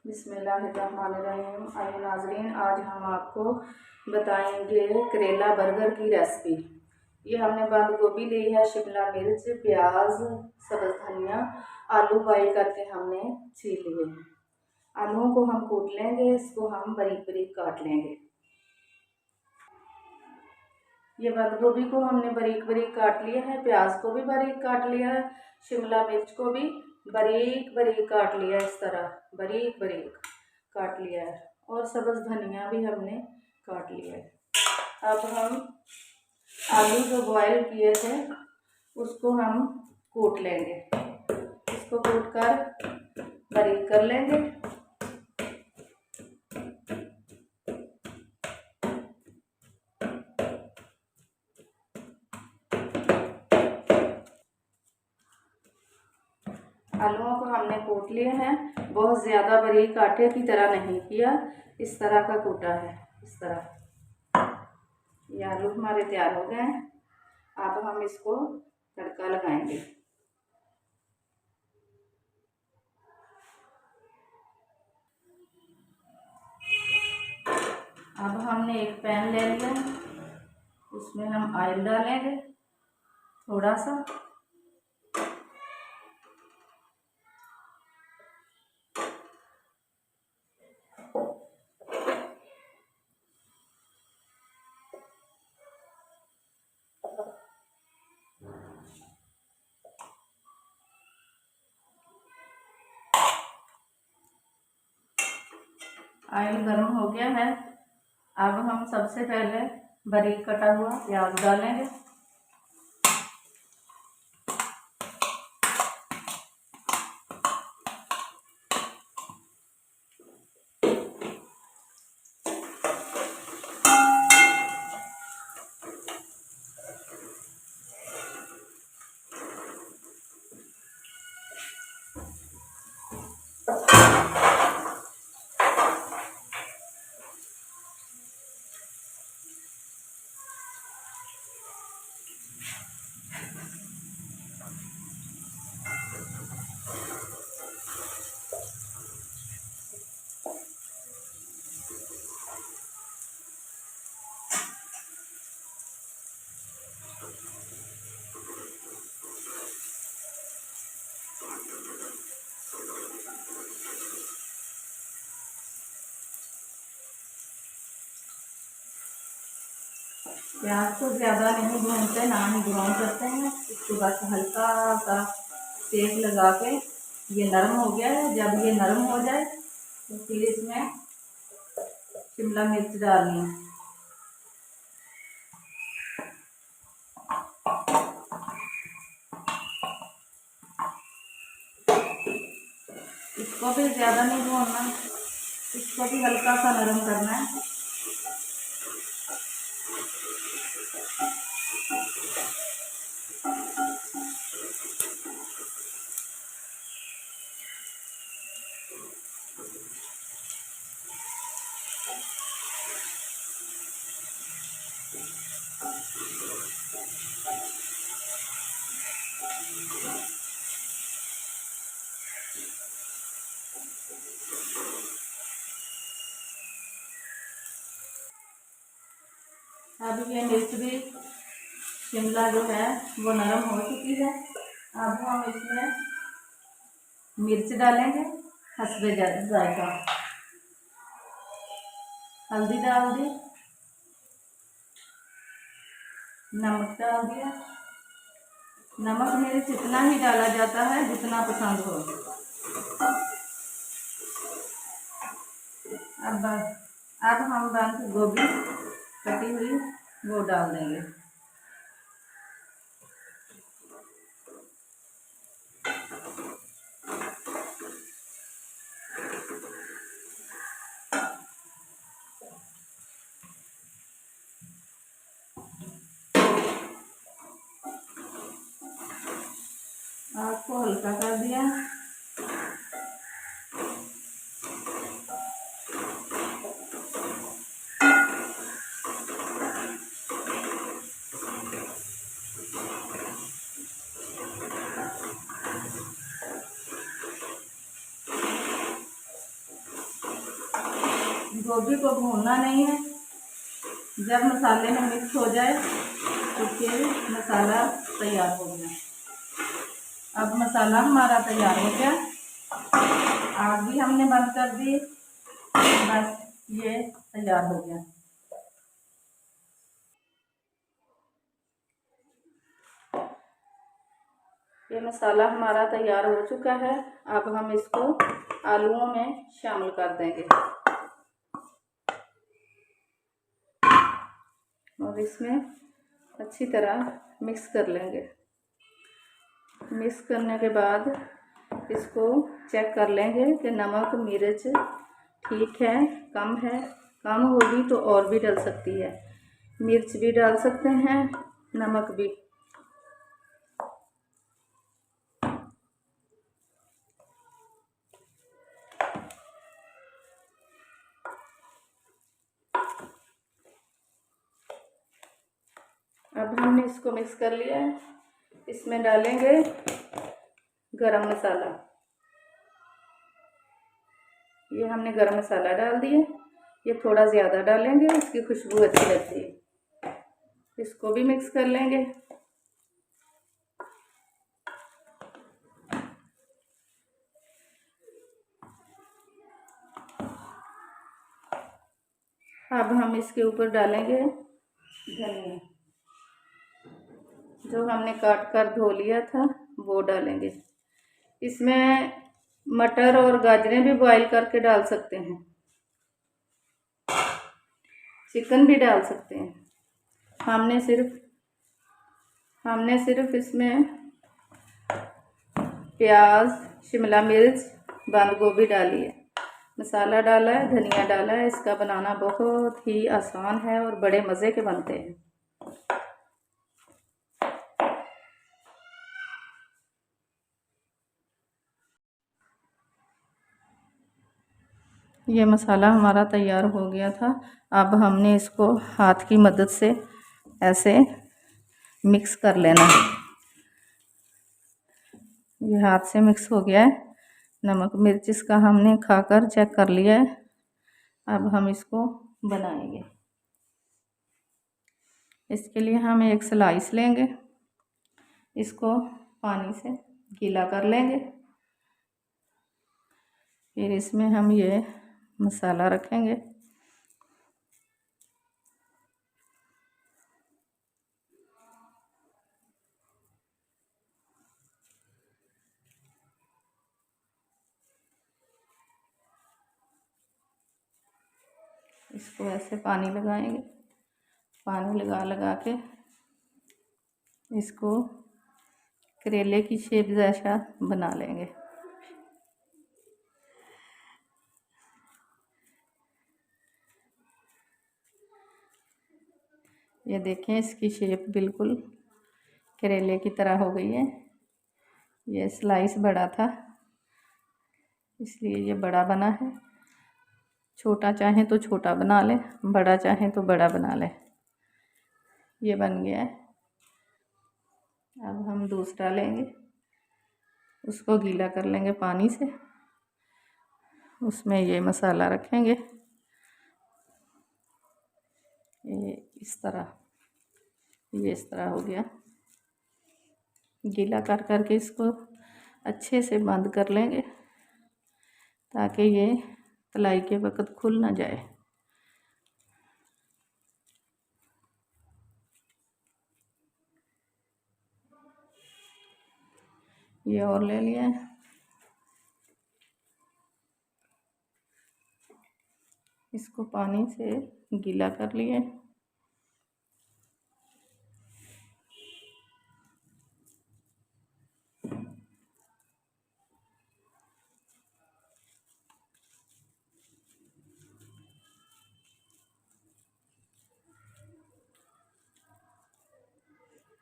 बिस्मिल्लाहिर्रहमानिर्रहीम। आइए नाज़रीन, आज हम आपको बताएंगे करेला बर्गर की रेसिपी। ये हमने बंद गोभी ली है, शिमला मिर्च, प्याज, सब्ज़ धनिया, आलू बॉईल करके हमने छील लिए हैं। आलूओं को हम कूट लेंगे, इसको हम बारीक बारीक काट लेंगे। ये बंद गोभी को हमने बारीक बारीक काट लिया है, प्याज को भी बारीक काट लिया है, शिमला मिर्च को भी बारीक बारीक काट लिया है, इस तरह बारीक बारीक काट लिया है, और सब्ज़ धनिया भी हमने काट लिया है। अब हम आलू जो बॉयल किए थे उसको हम कूट लेंगे, इसको कूट कर बारीक कर लेंगे। आलूओं को हमने कूट लिए हैं, बहुत ज़्यादा बारीक आटे की तरह नहीं किया, इस तरह का कूटा है, इस तरह। ये आलू हमारे तैयार हो गए हैं। अब हम इसको तड़का लगाएंगे। अब हमने एक पैन ले लिया, उसमें हम ऑयल डालेंगे थोड़ा सा। ऑयल गर्म हो गया है। अब हम सबसे पहले बारीक कटा हुआ प्याज डालेंगे। प्याज को ज़्यादा नहीं भूनते, ना ही ब्राउन करते हैं, इसको बस हल्का सा सेक लगा के ये नरम हो गया है। जब ये नरम हो जाए तो फिर इसमें शिमला मिर्च डालनी है। इसको भी ज़्यादा नहीं भूनना, इसको भी हल्का सा नरम करना है। अब ये मिर्च भी, शिमला जो है वो नरम हो चुकी है। अब हम इसमें मिर्च डालेंगे हस्बे जायका, हल्दी डाल दी, नमक डाल दिया। नमक मिर्च इतना ही डाला जाता है जितना पसंद हो। अब हम बंद गोभी कटी हुई वो डाल देंगे। आग को हल्का कर दिया। गोभी को भूनना नहीं है, जब मसाले में मिक्स हो जाए तो फिर मसाला तैयार हो गया। अब मसाला हमारा तैयार हो गया, आग भी हमने बंद कर दी, बस ये तैयार हो गया। ये मसाला हमारा तैयार हो चुका है। अब हम इसको आलूओं में शामिल कर देंगे और इसमें अच्छी तरह मिक्स कर लेंगे। मिक्स करने के बाद इसको चेक कर लेंगे कि नमक मिर्च ठीक है, कम है। कम होगी तो और भी डल सकती है, मिर्च भी डाल सकते हैं, नमक भी। अब हमने इसको मिक्स कर लिया है, इसमें डालेंगे गरम मसाला। ये हमने गरम मसाला डाल दिए, ये थोड़ा ज़्यादा डालेंगे, इसकी खुशबू अच्छी लगती है। इसको भी मिक्स कर लेंगे। अब हम इसके ऊपर डालेंगे धनिया, जो हमने काट कर धो लिया था वो डालेंगे। इसमें मटर और गाजरें भी बॉईल करके डाल सकते हैं, चिकन भी डाल सकते हैं। हमने सिर्फ इसमें प्याज, शिमला मिर्च, बंद गोभी डाली है, मसाला डाला है, धनिया डाला है। इसका बनाना बहुत ही आसान है और बड़े मज़े के बनते हैं। ये मसाला हमारा तैयार हो गया था। अब हमने इसको हाथ की मदद से ऐसे मिक्स कर लेना है। ये हाथ से मिक्स हो गया है। नमक मिर्च इसका हमने खाकर चेक कर लिया है। अब हम इसको बनाएंगे। इसके लिए हम एक स्लाइस लेंगे, इसको पानी से गीला कर लेंगे। फिर इसमें हम ये मसाला रखेंगे। इसको ऐसे पानी लगाएंगे, पानी लगा लगा के इसको करेले की शेप जैसा बना लेंगे। ये देखें, इसकी शेप बिल्कुल करेले की तरह हो गई है। ये स्लाइस बड़ा था इसलिए ये बड़ा बना है। छोटा चाहे तो छोटा बना ले, बड़ा चाहे तो बड़ा बना ले। ये बन गया है। अब हम दूसरा लेंगे, उसको गीला कर लेंगे पानी से, उसमें ये मसाला रखेंगे। ये इस तरह हो गया। गीला कर करके इसको अच्छे से बंद कर लेंगे ताकि ये तलाई के वक़्त खुल ना जाए। ये और ले लिया है। इसको पानी से गीला कर लिए।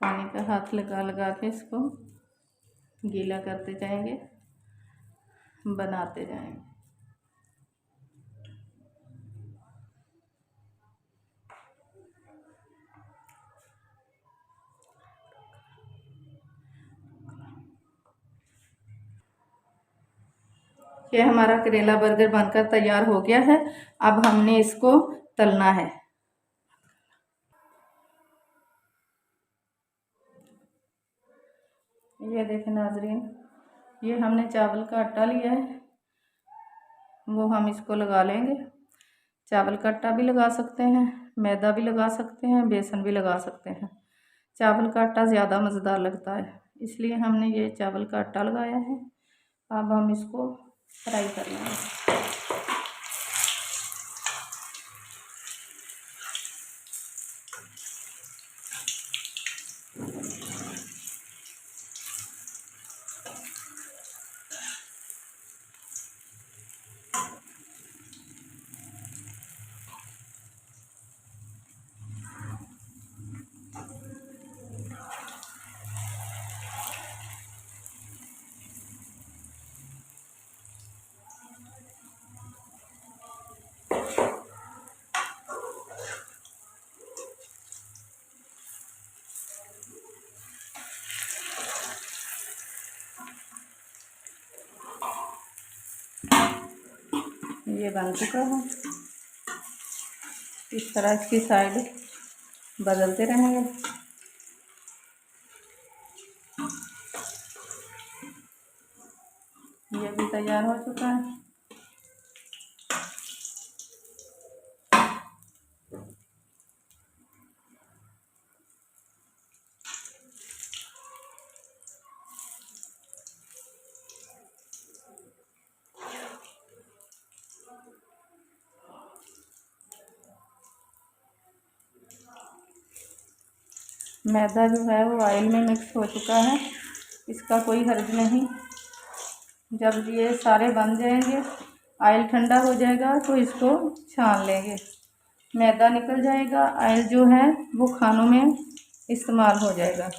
पानी का हाथ लगा लगा के इसको गीला करते जाएंगे, बनाते जाएंगे। ये हमारा करेला बर्गर बनकर तैयार हो गया है। अब हमने इसको तलना है। ये देखें नाजरीन, ये हमने चावल का आटा लिया है, वो हम इसको लगा लेंगे। चावल का आटा भी लगा सकते हैं, मैदा भी लगा सकते हैं, बेसन भी लगा सकते हैं। चावल का आटा ज़्यादा मज़ेदार लगता है, इसलिए हमने ये चावल का आटा लगाया है। अब हम इसको फ्राई कर लेंगे। ये बन चुका है। इस तरह इसकी साइड बदलते रहेंगे। ये भी तैयार हो चुका है। मैदा जो है वो ऑयल में मिक्स हो चुका है, इसका कोई हर्ज नहीं। जब ये सारे बन जाएंगे, ऑयल ठंडा हो जाएगा तो इसको छान लेंगे। मैदा निकल जाएगा, ऑयल जो है वो खानों में इस्तेमाल हो जाएगा।